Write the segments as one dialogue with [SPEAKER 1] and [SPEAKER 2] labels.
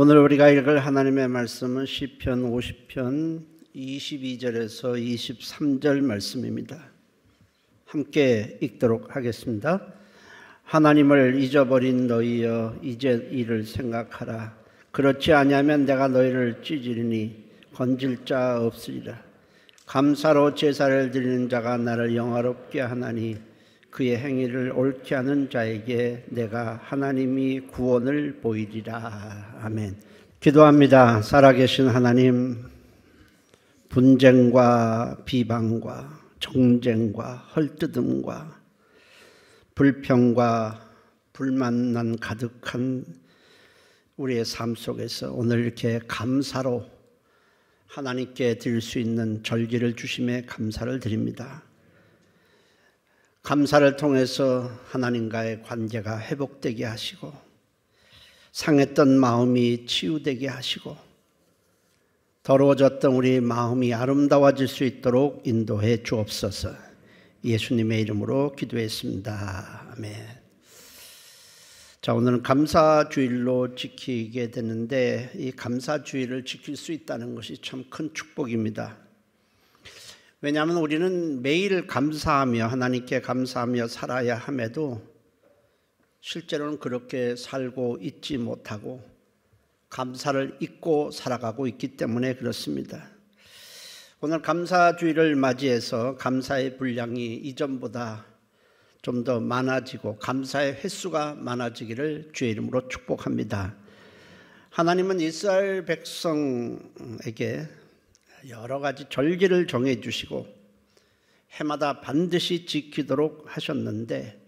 [SPEAKER 1] 오늘 우리가 읽을 하나님의 말씀은 시편 50편 22절에서 23절 말씀입니다. 함께 읽도록 하겠습니다. 하나님을 잊어버린 너희여 이제 이를 생각하라. 그렇지 아니하면 내가 너희를 찢으리니 건질 자 없으리라. 감사로 제사를 드리는 자가 나를 영화롭게 하나니 그의 행위를 옳게 하는 자에게 내가 하나님이 구원을 보이리라. 아멘. 기도합니다. 살아계신 하나님, 분쟁과 비방과 정쟁과 헐뜯음과 불평과 불만난 가득한 우리의 삶 속에서 오늘 이렇게 감사로 하나님께 드릴 수 있는 절기를 주심에 감사를 드립니다. 감사를 통해서 하나님과의 관계가 회복되게 하시고 상했던 마음이 치유되게 하시고 더러워졌던 우리 마음이 아름다워질 수 있도록 인도해 주옵소서. 예수님의 이름으로 기도했습니다. 아멘. 자, 오늘은 감사주일로 지키게 되는데 이 감사주일을 지킬 수 있다는 것이 참 큰 축복입니다. 왜냐하면 우리는 매일 감사하며 하나님께 감사하며 살아야 함에도 실제로는 그렇게 살고 있지 못하고 감사를 잊고 살아가고 있기 때문에 그렇습니다. 오늘 감사주일을 맞이해서 감사의 분량이 이전보다 좀 더 많아지고 감사의 횟수가 많아지기를 주의 이름으로 축복합니다. 하나님은 이스라엘 백성에게 여러 가지 절기를 정해 주시고 해마다 반드시 지키도록 하셨는데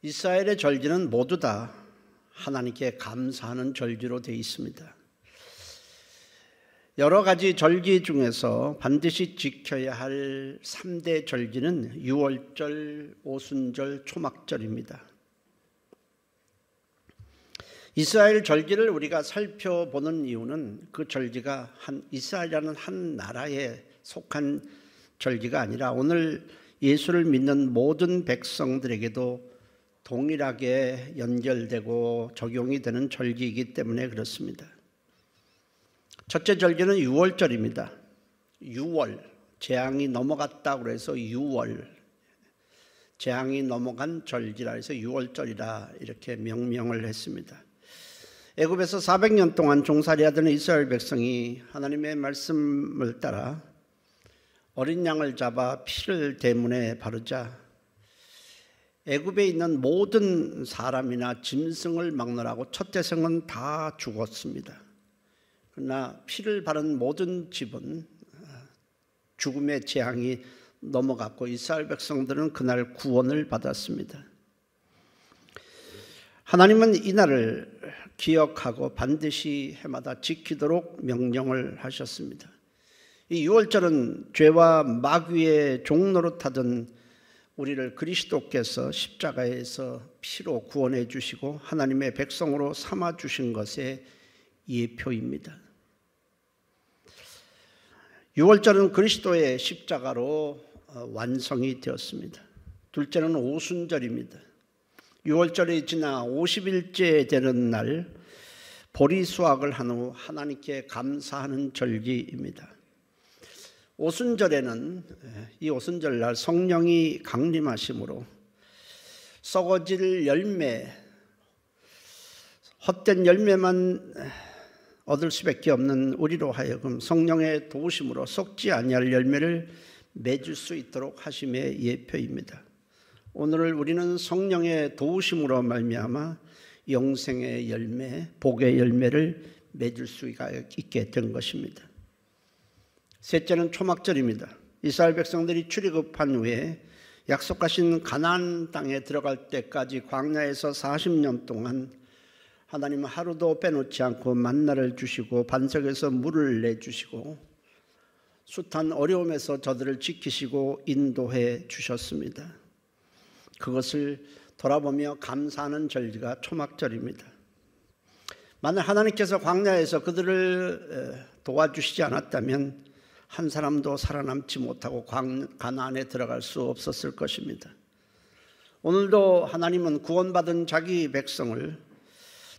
[SPEAKER 1] 이스라엘의 절기는 모두 다 하나님께 감사하는 절기로 되어 있습니다. 여러 가지 절기 중에서 반드시 지켜야 할 3대 절기는 유월절, 오순절, 초막절입니다. 이스라엘 절기를 우리가 살펴보는 이유는 그 절기가 이스라엘이라는 한 나라에 속한 절기가 아니라 오늘 예수를 믿는 모든 백성들에게도 동일하게 연결되고 적용이 되는 절기이기 때문에 그렇습니다. 첫째 절기는 유월절입니다. 유월, 재앙이 넘어갔다고 해서 유월, 재앙이 넘어간 절기라 해서 유월절이라 이렇게 명명을 했습니다. 애굽에서 400년 동안 종살이하던 이스라엘 백성이 하나님의 말씀을 따라 어린 양을 잡아 피를 대문에 바르자 애굽에 있는 모든 사람이나 짐승을 막론하고 첫 태생은 다 죽었습니다. 그러나 피를 바른 모든 집은 죽음의 재앙이 넘어갔고 이스라엘 백성들은 그날 구원을 받았습니다. 하나님은 이날을 기억하고 반드시 해마다 지키도록 명령을 하셨습니다. 이 유월절은 죄와 마귀의 종노릇하던 우리를 그리스도께서 십자가에서 피로 구원해 주시고 하나님의 백성으로 삼아 주신 것의 예표입니다. 유월절은 그리스도의 십자가로 완성이 되었습니다. 둘째는 오순절입니다. 유월절이 지나 50일째 되는 날 보리수확을 한 후 하나님께 감사하는 절기입니다. 오순절에는 이 오순절날 성령이 강림하심으로 썩어질 열매, 헛된 열매만 얻을 수밖에 없는 우리로 하여금 성령의 도우심으로 썩지 아니할 열매를 맺을 수 있도록 하심의 예표입니다. 오늘 우리는 성령의 도우심으로 말미암아 영생의 열매, 복의 열매를 맺을 수가 있게 된 것입니다. 셋째는 초막절입니다. 이스라엘 백성들이 출애굽한 후에 약속하신 가나안 땅에 들어갈 때까지 광야에서 40년 동안 하나님은 하루도 빼놓지 않고 만나를 주시고 반석에서 물을 내주시고 숱한 어려움에서 저들을 지키시고 인도해 주셨습니다. 그것을 돌아보며 감사하는 절기가 초막절입니다. 만약 하나님께서 광야에서 그들을 도와주시지 않았다면 한 사람도 살아남지 못하고 가나안에 들어갈 수 없었을 것입니다. 오늘도 하나님은 구원받은 자기 백성을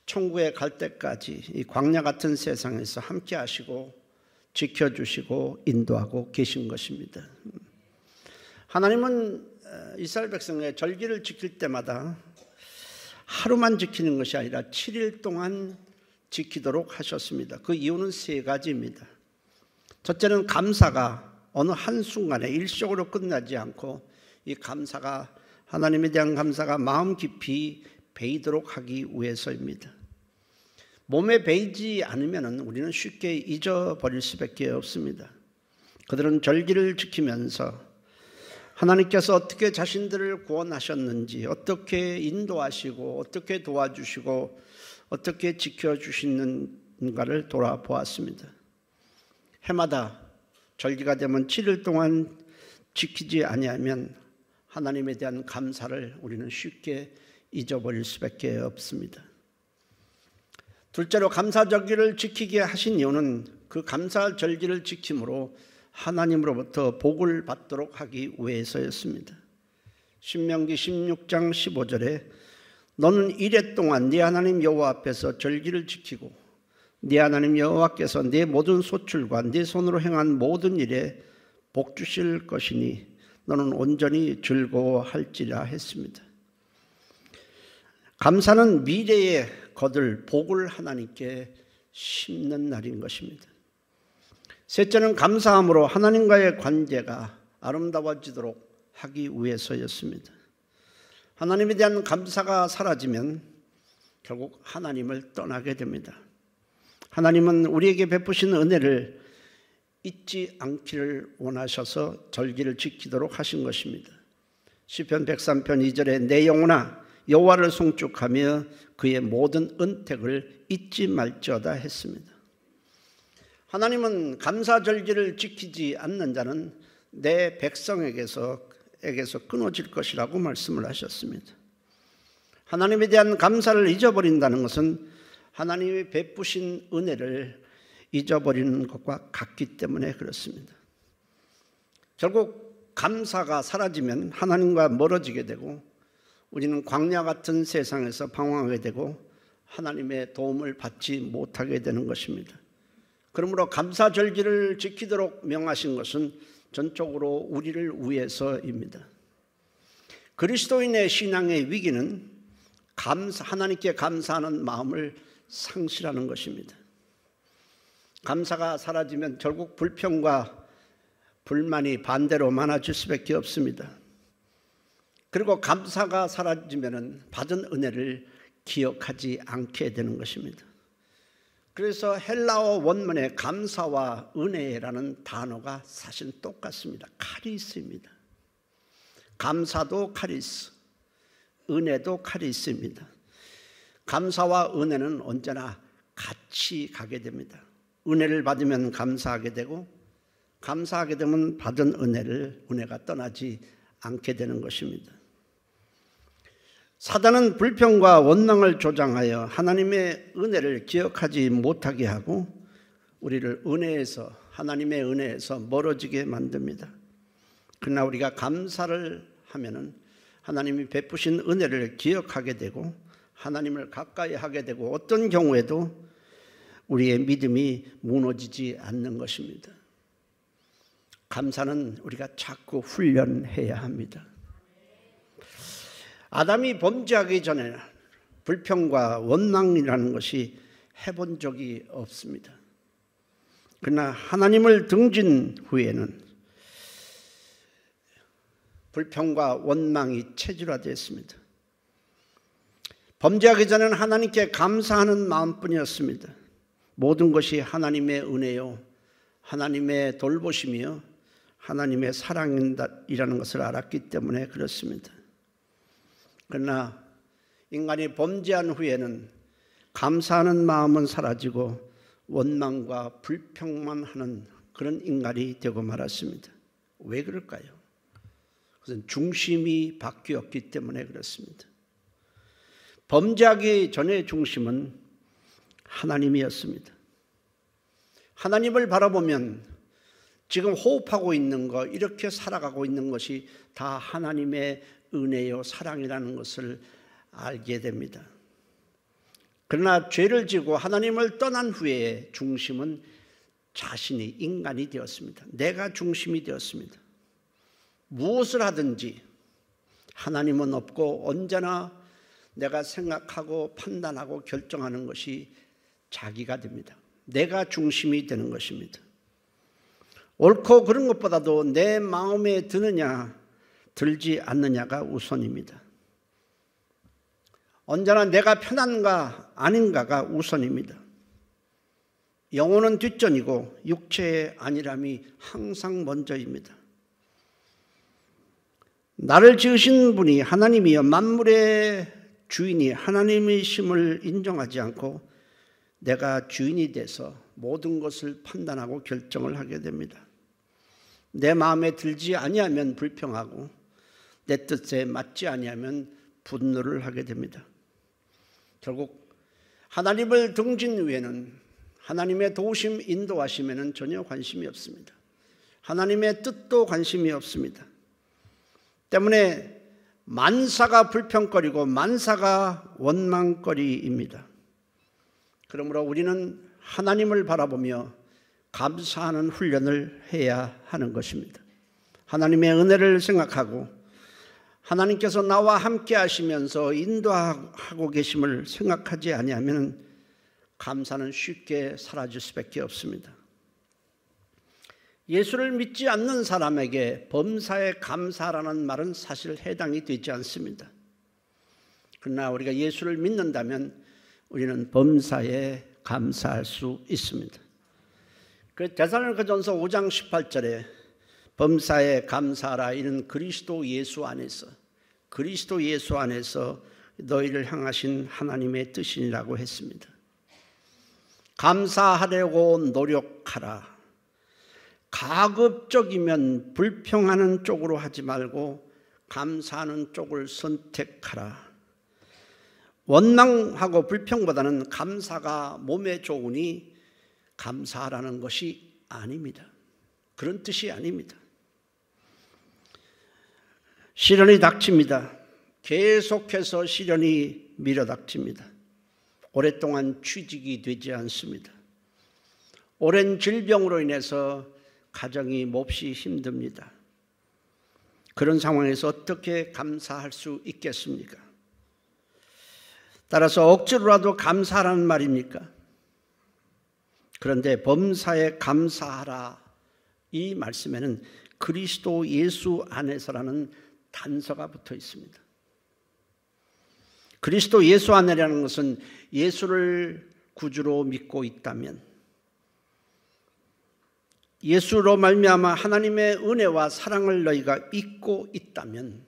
[SPEAKER 1] 천국에 갈 때까지 이 광야 같은 세상에서 함께 하시고 지켜주시고 인도하고 계신 것입니다. 하나님은 이스라엘 백성의 절기를 지킬 때마다 하루만 지키는 것이 아니라 7일 동안 지키도록 하셨습니다. 그 이유는 세 가지입니다. 첫째는 감사가 어느 한순간에 일시적으로 끝나지 않고 이 감사가 하나님에 대한 감사가 마음 깊이 배이도록 하기 위해서입니다. 몸에 배이지 않으면 우리는 쉽게 잊어버릴 수밖에 없습니다. 그들은 절기를 지키면서 하나님께서 어떻게 자신들을 구원하셨는지, 어떻게 인도하시고 어떻게 도와주시고 어떻게 지켜주시는가를 돌아보았습니다. 해마다 절기가 되면 7일 동안 지키지 아니하면 하나님에 대한 감사를 우리는 쉽게 잊어버릴 수밖에 없습니다. 둘째로 감사절기를 지키게 하신 이유는 그 감사절기를 지킴으로 하나님으로부터 복을 받도록 하기 위해서였습니다. 신명기 16장 15절에 너는 이레 동안 네 하나님 여호와 앞에서 절기를 지키고 네 하나님 여호와께서 네 모든 소출과 네 손으로 행한 모든 일에 복 주실 것이니 너는 온전히 즐거워할지라 했습니다. 감사는 미래에 거둘 복을 하나님께 심는 날인 것입니다. 셋째는 감사함으로 하나님과의 관계가 아름다워지도록 하기 위해서였습니다. 하나님에 대한 감사가 사라지면 결국 하나님을 떠나게 됩니다. 하나님은 우리에게 베푸신 은혜를 잊지 않기를 원하셔서 절기를 지키도록 하신 것입니다. 시편 103편 2절에 내 영혼아 여호와를 송축하며 그의 모든 은택을 잊지 말지어다 했습니다. 하나님은 감사절기를 지키지 않는 자는 내 백성에게서 끊어질 것이라고 말씀을 하셨습니다. 하나님에 대한 감사를 잊어버린다는 것은 하나님이 베푸신 은혜를 잊어버리는 것과 같기 때문에 그렇습니다. 결국 감사가 사라지면 하나님과 멀어지게 되고 우리는 광야 같은 세상에서 방황하게 되고 하나님의 도움을 받지 못하게 되는 것입니다. 그러므로 감사절기를 지키도록 명하신 것은 전적으로 우리를 위해서입니다. 그리스도인의 신앙의 위기는 하나님께 감사하는 마음을 상실하는 것입니다. 감사가 사라지면 결국 불평과 불만이 반대로 많아질 수밖에 없습니다. 그리고 감사가 사라지면 받은 은혜를 기억하지 않게 되는 것입니다. 그래서 헬라어 원문에 감사와 은혜라는 단어가 사실 똑같습니다. 카리스입니다. 감사도 카리스, 은혜도 카리스입니다. 감사와 은혜는 언제나 같이 가게 됩니다. 은혜를 받으면 감사하게 되고 감사하게 되면 받은 은혜가 떠나지 않게 되는 것입니다. 사단은 불평과 원망을 조장하여 하나님의 은혜를 기억하지 못하게 하고 우리를 하나님의 은혜에서 멀어지게 만듭니다. 그러나 우리가 감사를 하면은 하나님이 베푸신 은혜를 기억하게 되고 하나님을 가까이 하게 되고 어떤 경우에도 우리의 믿음이 무너지지 않는 것입니다. 감사는 우리가 자꾸 훈련해야 합니다. 아담이 범죄하기 전에 불평과 원망이라는 것이 해본 적이 없습니다. 그러나 하나님을 등진 후에는 불평과 원망이 체질화되었습니다. 범죄하기 전에는 하나님께 감사하는 마음뿐이었습니다. 모든 것이 하나님의 은혜요, 하나님의 돌보심이요, 하나님의 사랑이라는 것을 알았기 때문에 그렇습니다. 그러나 인간이 범죄한 후에는 감사하는 마음은 사라지고 원망과 불평만 하는 그런 인간이 되고 말았습니다. 왜 그럴까요? 그것은 중심이 바뀌었기 때문에 그렇습니다. 범죄하기 전의 중심은 하나님이었습니다. 하나님을 바라보면 지금 호흡하고 있는 것, 이렇게 살아가고 있는 것이 다 하나님의 은혜요 사랑이라는 것을 알게 됩니다. 그러나 죄를 지고 하나님을 떠난 후에 중심은 자신이 인간이 되었습니다. 내가 중심이 되었습니다. 무엇을 하든지 하나님은 없고 언제나 내가 생각하고 판단하고 결정하는 것이 자기가 됩니다. 내가 중심이 되는 것입니다. 옳고 그른 것보다도 내 마음에 드느냐 들지 않느냐가 우선입니다. 언제나 내가 편한가 아닌가가 우선입니다. 영혼은 뒷전이고 육체의 안일함이 항상 먼저입니다. 나를 지으신 분이 하나님이여 만물의 주인이 하나님이심을 인정하지 않고 내가 주인이 돼서 모든 것을 판단하고 결정을 하게 됩니다. 내 마음에 들지 아니하면 불평하고 내 뜻에 맞지 아니하면 분노를 하게 됩니다. 결국 하나님을 등진 후에는 하나님의 도우심 인도하심에는 전혀 관심이 없습니다. 하나님의 뜻도 관심이 없습니다. 때문에 만사가 불평거리고 만사가 원망거리입니다. 그러므로 우리는 하나님을 바라보며 감사하는 훈련을 해야 하는 것입니다. 하나님의 은혜를 생각하고 하나님께서 나와 함께 하시면서 인도하고 계심을 생각하지 아니하면 감사는 쉽게 사라질 수밖에 없습니다. 예수를 믿지 않는 사람에게 범사에 감사라는 말은 사실 해당이 되지 않습니다. 그러나 우리가 예수를 믿는다면 우리는 범사에 감사할 수 있습니다. 그 데살로니가전서 5장 18절에 범사에 감사하라 이는 그리스도 예수 안에서 너희를 향하신 하나님의 뜻이라고 했습니다. 감사하려고 노력하라. 가급적이면 불평하는 쪽으로 하지 말고 감사하는 쪽을 선택하라. 원망하고 불평보다는 감사가 몸에 좋으니 감사하라는 것이 아닙니다. 그런 뜻이 아닙니다. 시련이 닥칩니다. 계속해서 시련이 밀어닥칩니다. 오랫동안 취직이 되지 않습니다. 오랜 질병으로 인해서 가정이 몹시 힘듭니다. 그런 상황에서 어떻게 감사할 수 있겠습니까? 따라서 억지로라도 감사하라는 말입니까? 그런데 범사에 감사하라 이 말씀에는 그리스도 예수 안에서라는 단서가 붙어 있습니다. 그리스도 예수 안에라는 것은 예수를 구주로 믿고 있다면, 예수로 말미암아 하나님의 은혜와 사랑을 너희가 잊고 있다면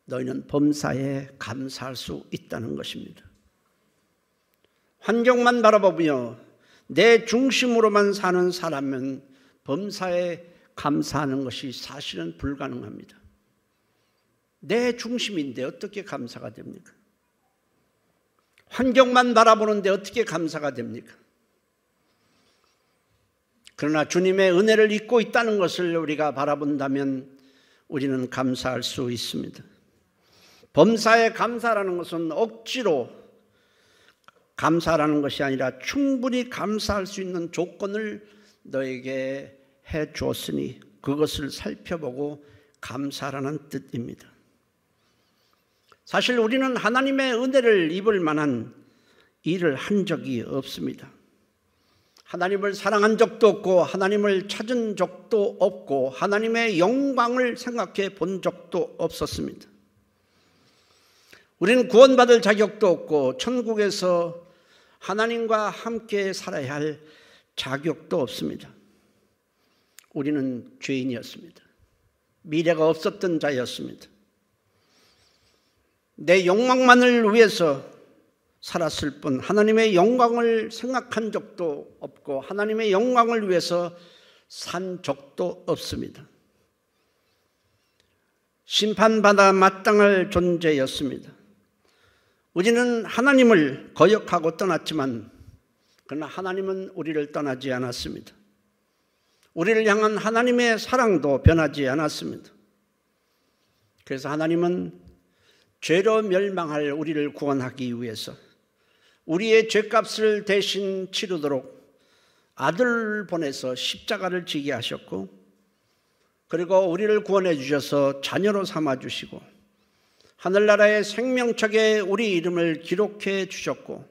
[SPEAKER 1] 너희는 범사에 감사할 수 있다는 것입니다. 환경만 바라보며 내 중심으로만 사는 사람은 범사에 감사하는 것이 사실은 불가능합니다. 내 중심인데 어떻게 감사가 됩니까? 환경만 바라보는데 어떻게 감사가 됩니까? 그러나 주님의 은혜를 잊고 있다는 것을 우리가 바라본다면 우리는 감사할 수 있습니다. 범사에 감사라는 것은 억지로 감사라는 것이 아니라 충분히 감사할 수 있는 조건을 너에게 해 주었으니 그것을 살펴보고 감사라는 뜻입니다. 사실 우리는 하나님의 은혜를 입을 만한 일을 한 적이 없습니다. 하나님을 사랑한 적도 없고 하나님을 찾은 적도 없고 하나님의 영광을 생각해 본 적도 없었습니다. 우리는 구원받을 자격도 없고 천국에서 하나님과 함께 살아야 할 자격도 없습니다. 우리는 죄인이었습니다. 미래가 없었던 자였습니다. 내 욕망만을 위해서 살았을 뿐 하나님의 영광을 생각한 적도 없고 하나님의 영광을 위해서 산 적도 없습니다. 심판받아 마땅할 존재였습니다. 우리는 하나님을 거역하고 떠났지만 그러나 하나님은 우리를 떠나지 않았습니다. 우리를 향한 하나님의 사랑도 변하지 않았습니다. 그래서 하나님은 죄로 멸망할 우리를 구원하기 위해서 우리의 죄값을 대신 치르도록 아들을 보내서 십자가를 지게 하셨고, 그리고 우리를 구원해 주셔서 자녀로 삼아 주시고 하늘나라의 생명책에 우리 이름을 기록해 주셨고,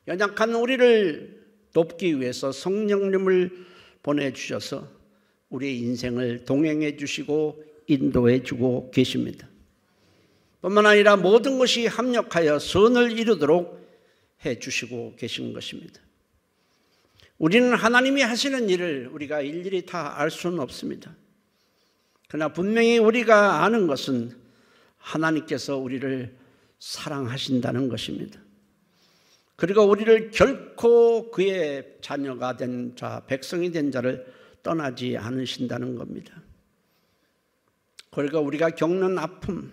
[SPEAKER 1] 연약한 우리를 돕기 위해서 성령님을 보내주셔서 우리의 인생을 동행해 주시고 인도해 주고 계십니다. 뿐만 아니라 모든 것이 합력하여 선을 이루도록 해 주시고 계신 것입니다. 우리는 하나님이 하시는 일을 우리가 일일이 다 알 수는 없습니다. 그러나 분명히 우리가 아는 것은 하나님께서 우리를 사랑하신다는 것입니다. 그리고 우리를 결코 그의 자녀가 된 자, 백성이 된 자를 떠나지 않으신다는 겁니다. 그리고 우리가 겪는 아픔,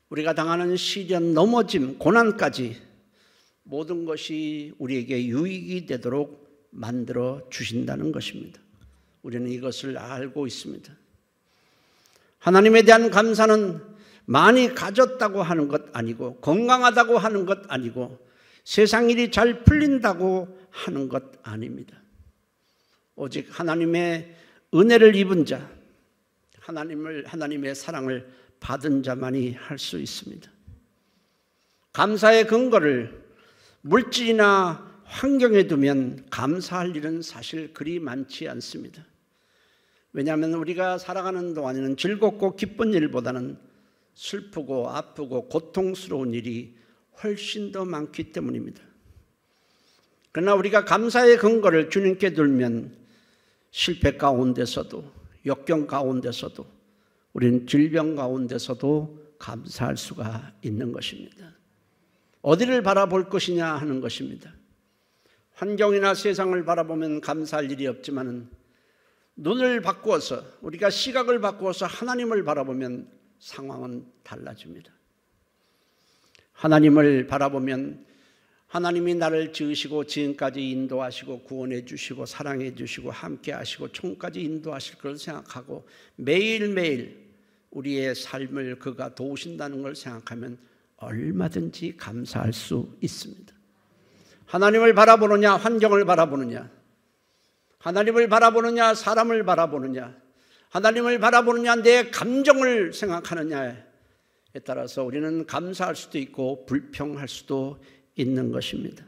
[SPEAKER 1] 우리가 당하는 시련, 넘어짐, 고난까지 모든 것이 우리에게 유익이 되도록 만들어 주신다는 것입니다. 우리는 이것을 알고 있습니다. 하나님에 대한 감사는 많이 가졌다고 하는 것 아니고, 건강하다고 하는 것 아니고, 세상 일이 잘 풀린다고 하는 것 아닙니다. 오직 하나님의 은혜를 입은 자, 하나님의 사랑을 받은 자만이 할 수 있습니다. 감사의 근거를 물질이나 환경에 두면 감사할 일은 사실 그리 많지 않습니다. 왜냐하면 우리가 살아가는 동안에는 즐겁고 기쁜 일보다는 슬프고 아프고 고통스러운 일이 훨씬 더 많기 때문입니다. 그러나 우리가 감사의 근거를 주님께 두면 실패 가운데서도, 역경 가운데서도, 우리는 질병 가운데서도 감사할 수가 있는 것입니다. 어디를 바라볼 것이냐 하는 것입니다. 환경이나 세상을 바라보면 감사할 일이 없지만 눈을 바꾸어서, 우리가 시각을 바꾸어서 하나님을 바라보면 상황은 달라집니다. 하나님을 바라보면 하나님이 나를 지으시고 지금까지 인도하시고 구원해 주시고 사랑해 주시고 함께 하시고 총까지 인도하실 걸 생각하고 매일매일 우리의 삶을 그가 도우신다는 걸 생각하면 얼마든지 감사할 수 있습니다. 하나님을 바라보느냐, 환경을 바라보느냐, 하나님을 바라보느냐, 사람을 바라보느냐, 하나님을 바라보느냐, 내 감정을 생각하느냐에 따라서 우리는 감사할 수도 있고 불평할 수도 있는 것입니다.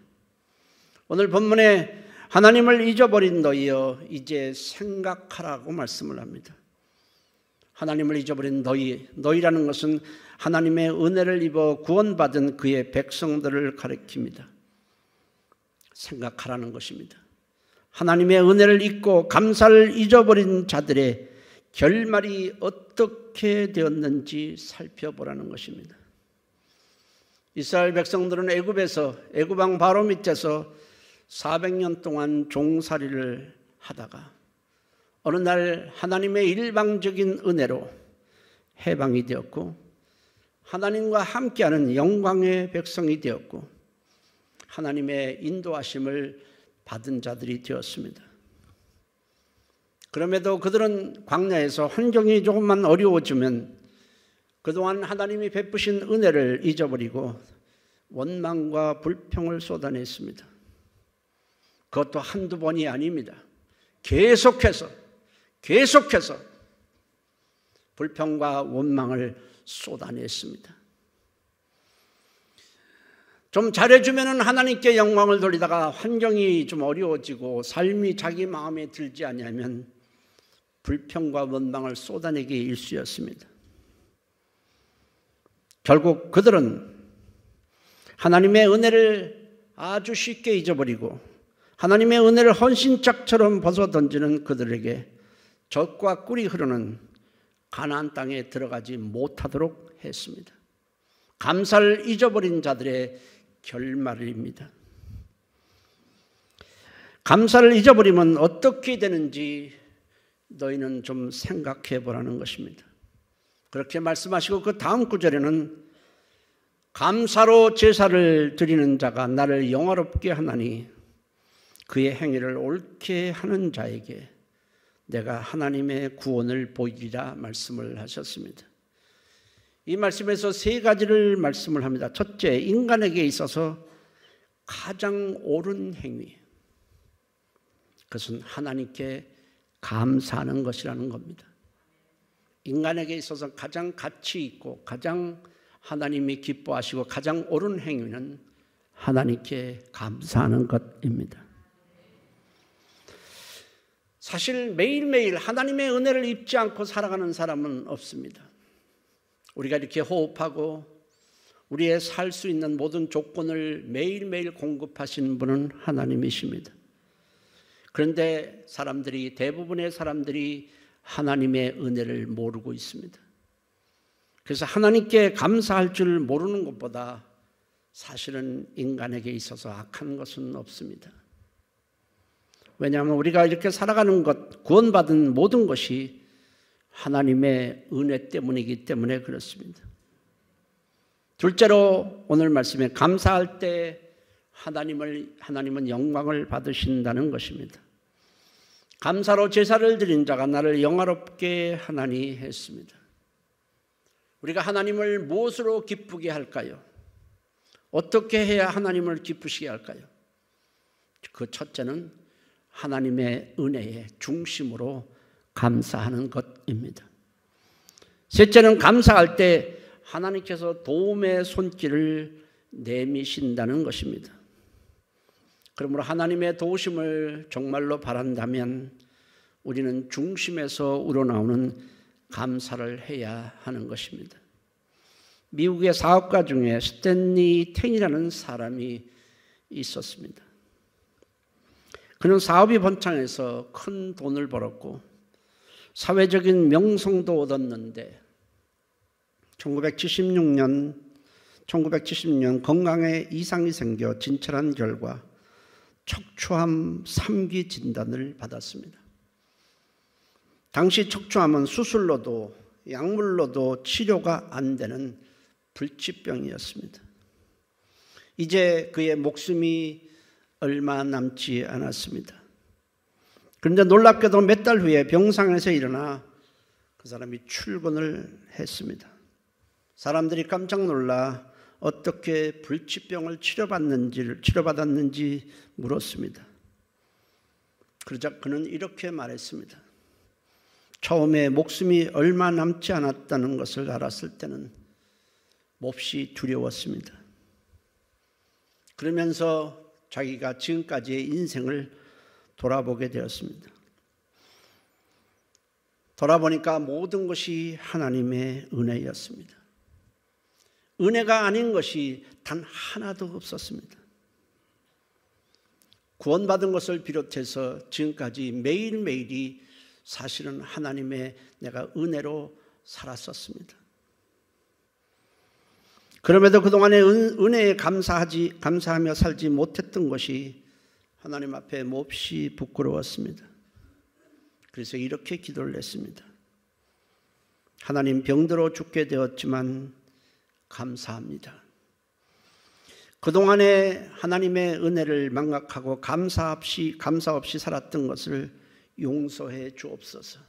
[SPEAKER 1] 오늘 본문에 하나님을 잊어버린 너희여 이제 생각하라고 말씀을 합니다. 하나님을 잊어버린 너희라는 것은 하나님의 은혜를 입어 구원받은 그의 백성들을 가리킵니다. 생각하라는 것입니다. 하나님의 은혜를 잊고 감사를 잊어버린 자들의 결말이 어떻게 되었는지 살펴보라는 것입니다. 이스라엘 백성들은 애굽 왕 바로 밑에서 400년 동안 종살이를 하다가 어느 날 하나님의 일방적인 은혜로 해방이 되었고, 하나님과 함께하는 영광의 백성이 되었고, 하나님의 인도하심을 받은 자들이 되었습니다. 그럼에도 그들은 광야에서 환경이 조금만 어려워지면 그동안 하나님이 베푸신 은혜를 잊어버리고 원망과 불평을 쏟아냈습니다. 그것도 한두 번이 아닙니다. 계속해서 불평과 원망을 쏟아냈습니다. 좀 잘해주면 하나님께 영광을 돌리다가 환경이 좀 어려워지고 삶이 자기 마음에 들지 않으면 불평과 원망을 쏟아내기 일쑤였습니다. 결국 그들은 하나님의 은혜를 아주 쉽게 잊어버리고 하나님의 은혜를 헌신짝처럼 벗어던지는 그들에게 젖과 꿀이 흐르는 가나안 땅에 들어가지 못하도록 했습니다. 감사를 잊어버린 자들의 결말입니다. 감사를 잊어버리면 어떻게 되는지 너희는 좀 생각해 보라는 것입니다. 그렇게 말씀하시고 그 다음 구절에는 감사로 제사를 드리는 자가 나를 영화롭게 하나니 그의 행위를 옳게 하는 자에게 내가 하나님의 구원을 보이리라 말씀을 하셨습니다. 이 말씀에서 세 가지를 말씀을 합니다. 첫째, 인간에게 있어서 가장 옳은 행위. 그것은 하나님께 감사하는 것이라는 겁니다. 인간에게 있어서 가장 가치 있고 가장 하나님이 기뻐하시고 가장 옳은 행위는 하나님께 감사하는 것입니다. 사실 매일매일 하나님의 은혜를 입지 않고 살아가는 사람은 없습니다. 우리가 이렇게 호흡하고 우리의 살 수 있는 모든 조건을 매일매일 공급하시는 분은 하나님이십니다. 그런데 대부분의 사람들이 하나님의 은혜를 모르고 있습니다. 그래서 하나님께 감사할 줄 모르는 것보다 사실은 인간에게 있어서 악한 것은 없습니다. 왜냐하면 우리가 이렇게 살아가는 것, 구원받은 모든 것이 하나님의 은혜 때문이기 때문에 그렇습니다. 둘째로 오늘 말씀에 감사할 때 하나님은 영광을 받으신다는 것입니다. 감사로 제사를 드린 자가 나를 영화롭게 하나니 했습니다. 우리가 하나님을 무엇으로 기쁘게 할까요? 어떻게 해야 하나님을 기쁘시게 할까요? 그 첫째는 하나님의 은혜의 중심으로 감사하는 것입니다. 셋째는 감사할 때 하나님께서 도움의 손길을 내미신다는 것입니다. 그러므로 하나님의 도우심을 정말로 바란다면 우리는 중심에서 우러나오는 감사를 해야 하는 것입니다. 미국의 사업가 중에 스탠리 텐이라는 사람이 있었습니다. 그는 사업이 번창해서 큰 돈을 벌었고 사회적인 명성도 얻었는데 1970년 건강에 이상이 생겨 진찰한 결과 척추암 3기 진단을 받았습니다. 당시 척추암은 수술로도 약물로도 치료가 안 되는 불치병이었습니다. 이제 그의 목숨이 얼마 남지 않았습니다. 그런데 놀랍게도 몇 달 후에 병상에서 일어나 그 사람이 출근을 했습니다. 사람들이 깜짝 놀라 어떻게 불치병을 치료받았는지 물었습니다. 그러자 그는 이렇게 말했습니다. 처음에 목숨이 얼마 남지 않았다는 것을 알았을 때는 몹시 두려웠습니다. 그러면서 자기가 지금까지의 인생을 돌아보게 되었습니다. 돌아보니까 모든 것이 하나님의 은혜였습니다. 은혜가 아닌 것이 단 하나도 없었습니다. 구원받은 것을 비롯해서 지금까지 매일매일이 사실은 하나님의 내가 은혜로 살았었습니다. 그럼에도 그동안의 은혜에 감사하며 살지 못했던 것이 하나님 앞에 몹시 부끄러웠습니다. 그래서 이렇게 기도를 했습니다. 하나님, 병들어 죽게 되었지만 감사합니다. 그동안에 하나님의 은혜를 망각하고 감사 없이 살았던 것을 용서해 주옵소서.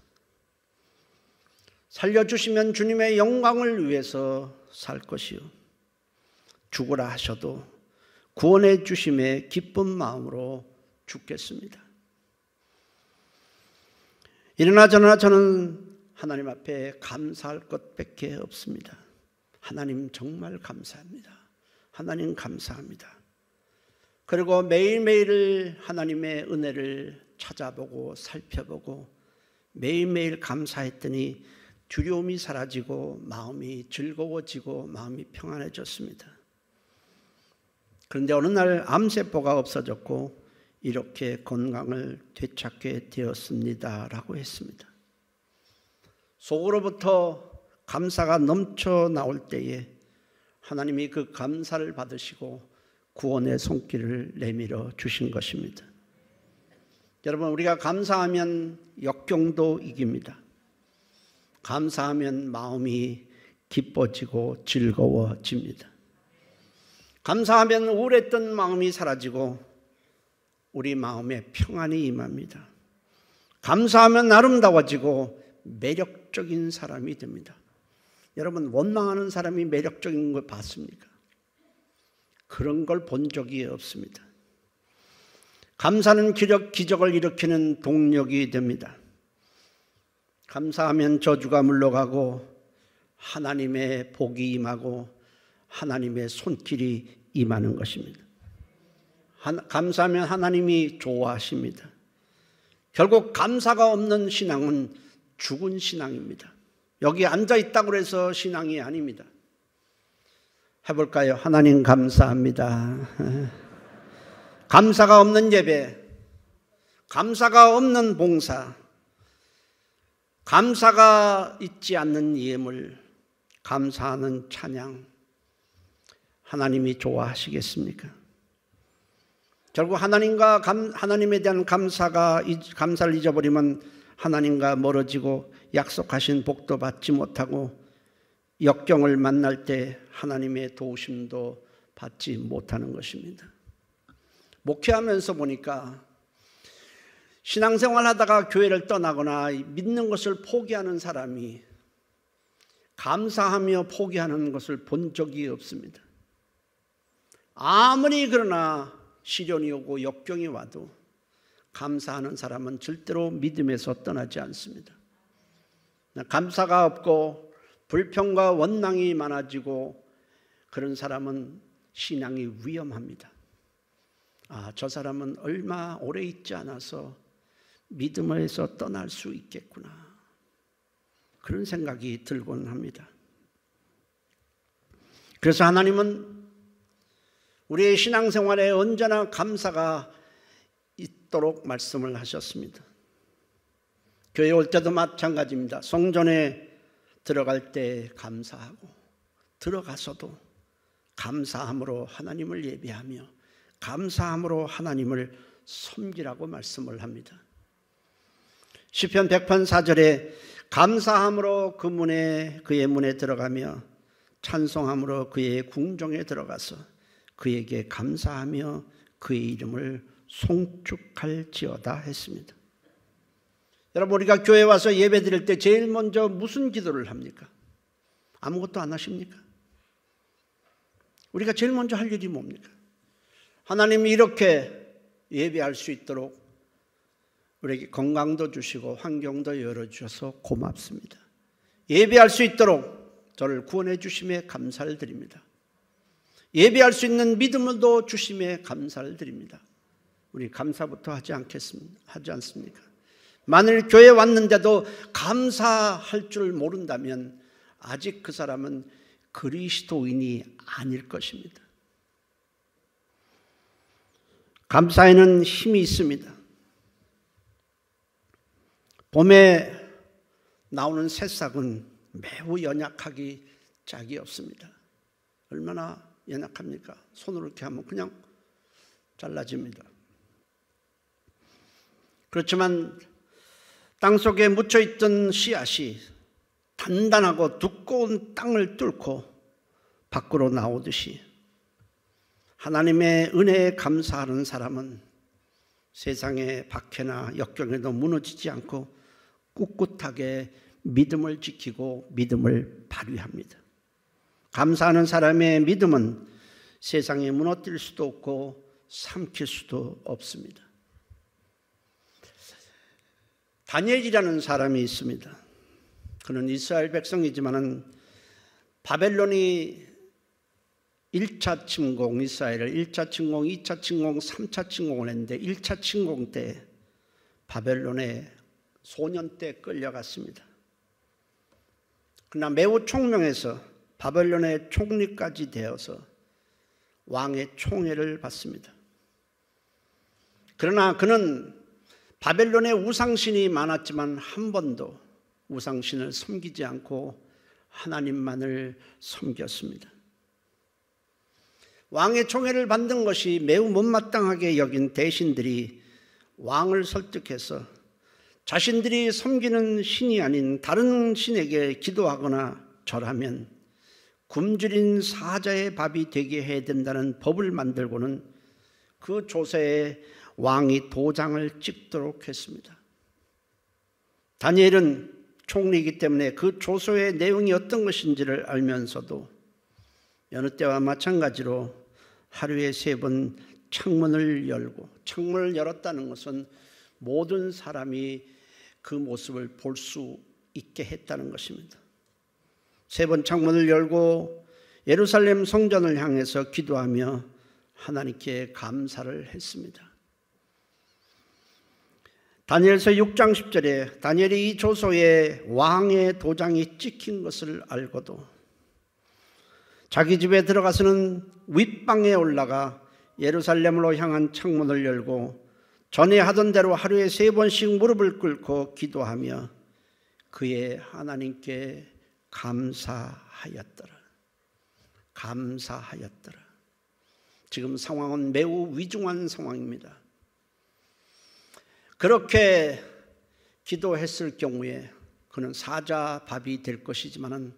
[SPEAKER 1] 살려주시면 주님의 영광을 위해서 살 것이요, 죽으라 하셔도 구원해 주심에 기쁜 마음으로 죽겠습니다. 이러나 저는 하나님 앞에 감사할 것밖에 없습니다. 하나님 정말 감사합니다. 하나님 감사합니다. 그리고 매일매일 하나님의 은혜를 찾아보고 살펴보고 매일매일 감사했더니 두려움이 사라지고 마음이 즐거워지고 마음이 평안해졌습니다. 그런데 어느 날 암세포가 없어졌고 이렇게 건강을 되찾게 되었습니다 라고 했습니다. 속으로부터 감사가 넘쳐 나올 때에 하나님이 그 감사를 받으시고 구원의 손길을 내밀어 주신 것입니다. 여러분, 우리가 감사하면 역경도 이깁니다. 감사하면 마음이 기뻐지고 즐거워집니다. 감사하면 우울했던 마음이 사라지고 우리 마음에 평안이 임합니다. 감사하면 아름다워지고 매력적인 사람이 됩니다. 여러분, 원망하는 사람이 매력적인 걸 봤습니까? 그런 걸 본 적이 없습니다. 감사는 기적을 일으키는 동력이 됩니다. 감사하면 저주가 물러가고 하나님의 복이 임하고 하나님의 손길이 임하는 것입니다. 감사하면 하나님이 좋아하십니다. 결국 감사가 없는 신앙은 죽은 신앙입니다. 여기 앉아있다고 해서 신앙이 아닙니다. 해볼까요? 하나님 감사합니다. 감사가 없는 예배, 감사가 없는 봉사, 감사가 있지 않는 예물, 감사하는 찬양, 하나님이 좋아하시겠습니까? 결국 하나님에 대한 감사를 잊어버리면 하나님과 멀어지고 약속하신 복도 받지 못하고 역경을 만날 때 하나님의 도우심도 받지 못하는 것입니다. 목회하면서 보니까 신앙생활 하다가 교회를 떠나거나 믿는 것을 포기하는 사람이 감사하며 포기하는 것을 본 적이 없습니다. 아무리 그러나 시련이 오고 역경이 와도 감사하는 사람은 절대로 믿음에서 떠나지 않습니다. 감사가 없고 불평과 원망이 많아지고 그런 사람은 신앙이 위험합니다. 저 사람은 얼마 오래 있지 않아서 믿음에서 떠날 수 있겠구나. 그런 생각이 들곤 합니다. 그래서 하나님은 우리의 신앙생활에 언제나 감사가 있도록 말씀을 하셨습니다. 교회 올 때도 마찬가지입니다. 성전에 들어갈 때 감사하고 들어가서도 감사함으로 하나님을 예배하며 감사함으로 하나님을 섬기라고 말씀을 합니다. 시편 100편 4절에 감사함으로 그의 문에 들어가며 찬송함으로 그의 궁정에 들어가서 그에게 감사하며 그의 이름을 송축할지어다 했습니다. 여러분, 우리가 교회 와서 예배 드릴 때 제일 먼저 무슨 기도를 합니까? 아무것도 안 하십니까? 우리가 제일 먼저 할 일이 뭡니까? 하나님이 이렇게 예배할 수 있도록 우리에게 건강도 주시고 환경도 열어주셔서 고맙습니다. 예배할 수 있도록 저를 구원해 주심에 감사를 드립니다. 예배할 수 있는 믿음도 주심에 감사를 드립니다. 우리 감사부터 하지 않습니까? 만일 교회에 왔는데도 감사할 줄 모른다면 아직 그 사람은 그리스도인이 아닐 것입니다. 감사에는 힘이 있습니다. 봄에 나오는 새싹은 매우 연약하기 짝이 없습니다. 얼마나 연약합니까? 손으로 이렇게 하면 그냥 잘라집니다. 그렇지만 땅속에 묻혀있던 씨앗이 단단하고 두꺼운 땅을 뚫고 밖으로 나오듯이 하나님의 은혜에 감사하는 사람은 세상의 박해나 역경에도 무너지지 않고 꿋꿋하게 믿음을 지키고 믿음을 발휘합니다. 감사하는 사람의 믿음은 세상에 무너뜨릴 수도 없고 삼킬 수도 없습니다. 다니엘이라는 사람이 있습니다. 그는 이스라엘 백성이지만은 바벨론이 1차 침공, 이스라엘을 1차 침공, 2차 침공, 3차 침공을 했는데 1차 침공 때 바벨론에 소년 때 끌려갔습니다. 그러나 매우 총명해서 바벨론의 총리까지 되어서 왕의 총애를 받습니다. 그러나 그는 바벨론에 우상신이 많았지만 한 번도 우상신을 섬기지 않고 하나님만을 섬겼습니다. 왕의 총애를 받는 것이 매우 못마땅하게 여긴 대신들이 왕을 설득해서 자신들이 섬기는 신이 아닌 다른 신에게 기도하거나 절하면 굶주린 사자의 밥이 되게 해야 된다는 법을 만들고는 그 조세에 왕이 도장을 찍도록 했습니다. 다니엘은 총리이기 때문에 그 조서의 내용이 어떤 것인지를 알면서도 여느 때와 마찬가지로 하루에 3번 창문을 열고, 창문을 열었다는 것은 모든 사람이 그 모습을 볼 수 있게 했다는 것입니다. 3번 창문을 열고 예루살렘 성전을 향해서 기도하며 하나님께 감사를 했습니다. 다니엘서 6장 10절에 다니엘이 이 조서에 왕의 도장이 찍힌 것을 알고도 자기 집에 들어가서는 윗방에 올라가 예루살렘으로 향한 창문을 열고 전에 하던 대로 하루에 3번씩 무릎을 꿇고 기도하며 그의 하나님께 감사하였더라. 감사하였더라. 지금 상황은 매우 위중한 상황입니다. 그렇게 기도했을 경우에 그는 사자밥이 될 것이지만은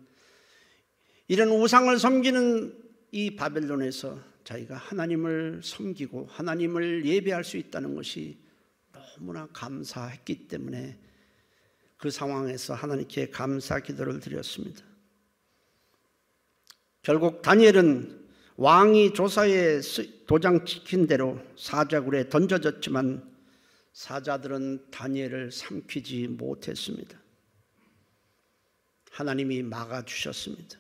[SPEAKER 1] 이런 우상을 섬기는 이 바벨론에서 자기가 하나님을 섬기고 하나님을 예배할 수 있다는 것이 너무나 감사했기 때문에 그 상황에서 하나님께 감사 기도를 드렸습니다. 결국 다니엘은 왕이 조사에 도장 찍힌 대로 사자굴에 던져졌지만 사자들은 다니엘을 삼키지 못했습니다. 하나님이 막아주셨습니다.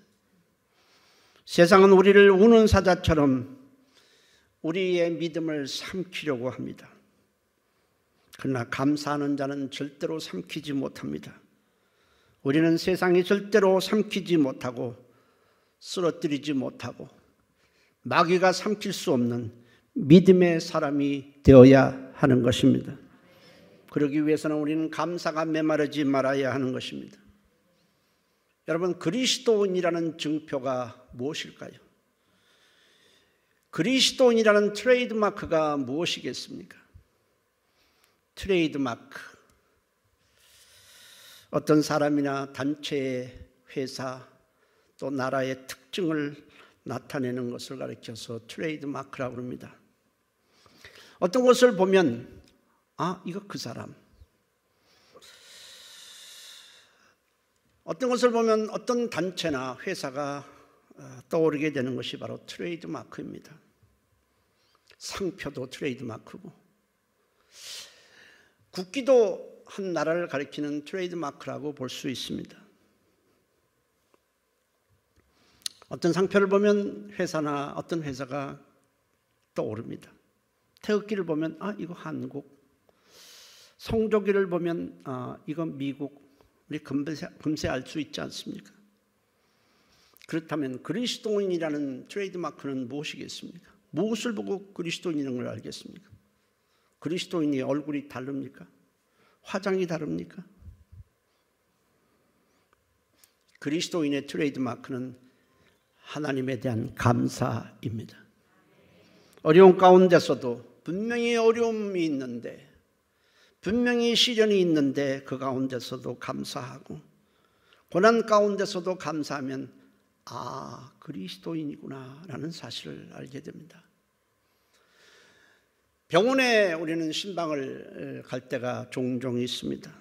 [SPEAKER 1] 세상은 우리를 우는 사자처럼 우리의 믿음을 삼키려고 합니다. 그러나 감사하는 자는 절대로 삼키지 못합니다. 우리는 세상이 절대로 삼키지 못하고 쓰러뜨리지 못하고 마귀가 삼킬 수 없는 믿음의 사람이 되어야 하는 것입니다. 그러기 위해서는 우리는 감사가 메마르지 말아야 하는 것입니다. 여러분, 그리스도인이라는 증표가 무엇일까요? 그리스도인이라는 트레이드마크가 무엇이겠습니까? 트레이드마크, 어떤 사람이나 단체의 회사 또 나라의 특징을 나타내는 것을 가리켜서 트레이드마크라고 합니다. 어떤 것을 보면 이거 그 사람, 어떤 것을 보면 어떤 단체나 회사가 떠오르게 되는 것이 바로 트레이드마크입니다. 상표도 트레이드마크고 국기도 한 나라를 가리키는 트레이드마크라고 볼 수 있습니다. 어떤 상표를 보면 회사나 어떤 회사가 떠오릅니다. 태극기를 보면 이거 한국, 성조기를 보면 이건 미국, 우리 금세 알 수 있지 않습니까? 그렇다면 그리스도인이라는 트레이드마크는 무엇이겠습니까? 무엇을 보고 그리스도인이라는 걸 알겠습니까? 그리스도인이 얼굴이 다릅니까? 화장이 다릅니까? 그리스도인의 트레이드마크는 하나님에 대한 감사입니다. 어려운 가운데서도 분명히 어려움이 있는데, 분명히 시련이 있는데 그 가운데서도 감사하고 고난 가운데서도 감사하면 그리스도인이구나 라는 사실을 알게 됩니다. 병원에 우리는 신방을 갈 때가 종종 있습니다.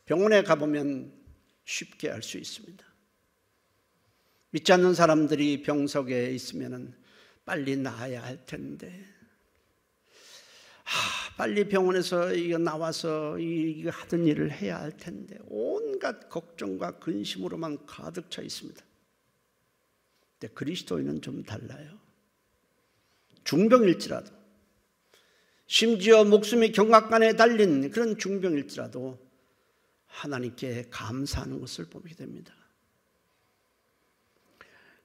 [SPEAKER 1] 병원에 가보면 쉽게 알 수 있습니다. 믿지 않는 사람들이 병석에 있으면 빨리 나아야 할 텐데, 빨리 병원에서 이거 나와서 이거 하던 일을 해야 할 텐데, 온갖 걱정과 근심으로만 가득 차 있습니다. 근데 그리스도인은 좀 달라요. 중병일지라도, 심지어 목숨이 경각간에 달린 그런 중병일지라도 하나님께 감사하는 것을 보게 됩니다.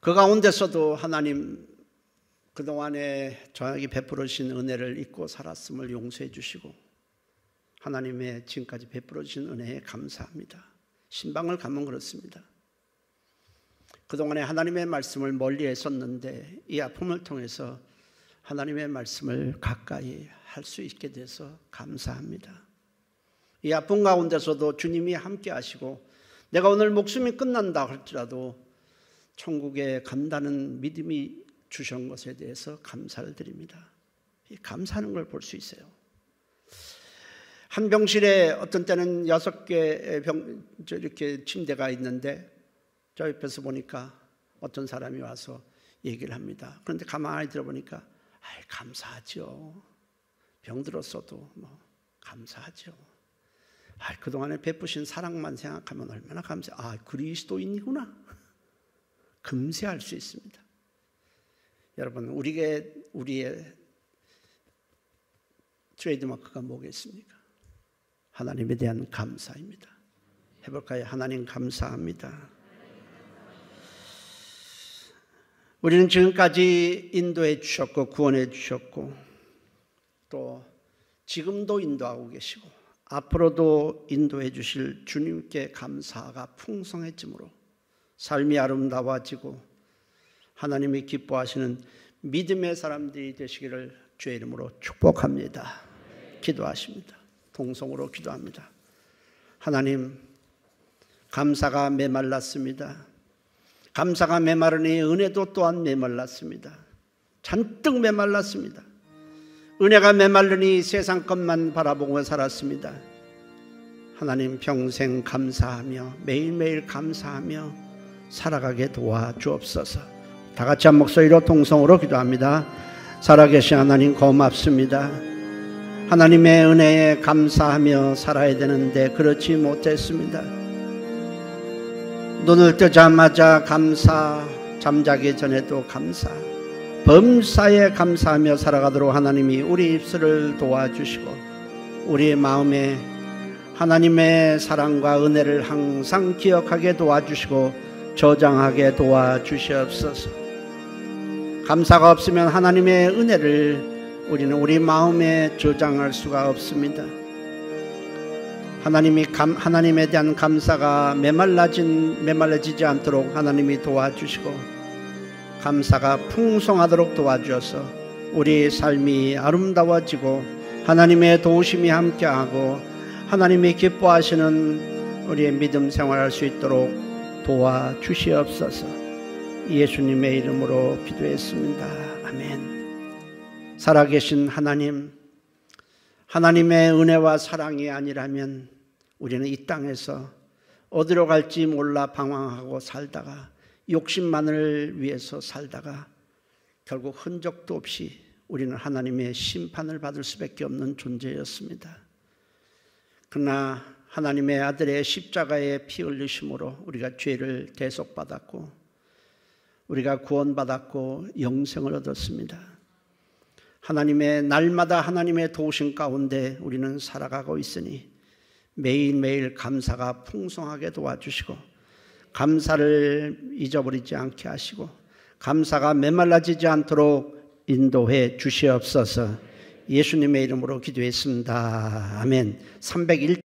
[SPEAKER 1] 그 가운데서도 하나님 그동안에 저에게 베풀어 주신 은혜를 잊고 살았음을 용서해 주시고 하나님의 지금까지 베풀어 주신 은혜에 감사합니다. 신방을 가면 그렇습니다. 그동안에 하나님의 말씀을 멀리 했었는데 이 아픔을 통해서 하나님의 말씀을 가까이 할 수 있게 돼서 감사합니다. 이 아픔 가운데서도 주님이 함께 하시고 내가 오늘 목숨이 끝난다 할지라도 천국에 간다는 믿음이 주신 것에 대해서 감사를 드립니다. 감사하는 걸 볼 수 있어요. 한 병실에 어떤 때는 6개 이렇게 침대가 있는데 저 옆에서 보니까 어떤 사람이 와서 얘기를 합니다. 그런데 가만히 들어보니까 감사하죠. 병들었어도 감사하죠. 그동안에 베푸신 사랑만 생각하면 얼마나 감사해. 그리스도인이구나. 금세할 수 있습니다. 여러분, 우리의 트레이드마크가 뭐겠습니까? 하나님에 대한 감사입니다. 해볼까요? 하나님 감사합니다. 우리는 지금까지 인도해 주셨고 구원해 주셨고 또 지금도 인도하고 계시고 앞으로도 인도해 주실 주님께 감사가 풍성해지므로 삶이 아름다워지고 하나님이 기뻐하시는 믿음의 사람들이 되시기를 주의 이름으로 축복합니다. 기도하십니다. 동성으로 기도합니다. 하나님, 감사가 메말랐습니다. 감사가 메마르니 은혜도 또한 메말랐습니다. 잔뜩 메말랐습니다. 은혜가 메말르니 세상 것만 바라보고 살았습니다. 하나님, 평생 감사하며 매일매일 감사하며 살아가게 도와주옵소서. 다 같이 한 목소리로 동성으로 기도합니다. 살아계신 하나님 고맙습니다. 하나님의 은혜에 감사하며 살아야 되는데 그렇지 못했습니다. 눈을 뜨자마자 감사, 잠자기 전에도 감사, 범사에 감사하며 살아가도록 하나님이 우리 입술을 도와주시고 우리의 마음에 하나님의 사랑과 은혜를 항상 기억하게 도와주시고 저장하게 도와주시옵소서. 감사가 없으면 하나님의 은혜를 우리는 우리 마음에 저장할 수가 없습니다. 하나님에 대한 감사가 메말라지지 않도록 하나님이 도와주시고 감사가 풍성하도록 도와주셔서 우리의 삶이 아름다워지고 하나님의 도우심이 함께하고 하나님이 기뻐하시는 우리의 믿음 생활할 수 있도록 도와주시옵소서. 예수님의 이름으로 기도했습니다. 아멘. 살아계신 하나님, 하나님의 은혜와 사랑이 아니라면 우리는 이 땅에서 어디로 갈지 몰라 방황하고 살다가 욕심만을 위해서 살다가 결국 흔적도 없이 우리는 하나님의 심판을 받을 수밖에 없는 존재였습니다. 그러나 하나님의 아들의 십자가의 피 흘리심으로 우리가 죄를 대속받았고 우리가 구원받았고 영생을 얻었습니다. 하나님의 날마다 하나님의 도우심 가운데 우리는 살아가고 있으니 매일매일 감사가 풍성하게 도와주시고 감사를 잊어버리지 않게 하시고 감사가 메말라지지 않도록 인도해 주시옵소서. 예수님의 이름으로 기도했습니다. 아멘. 301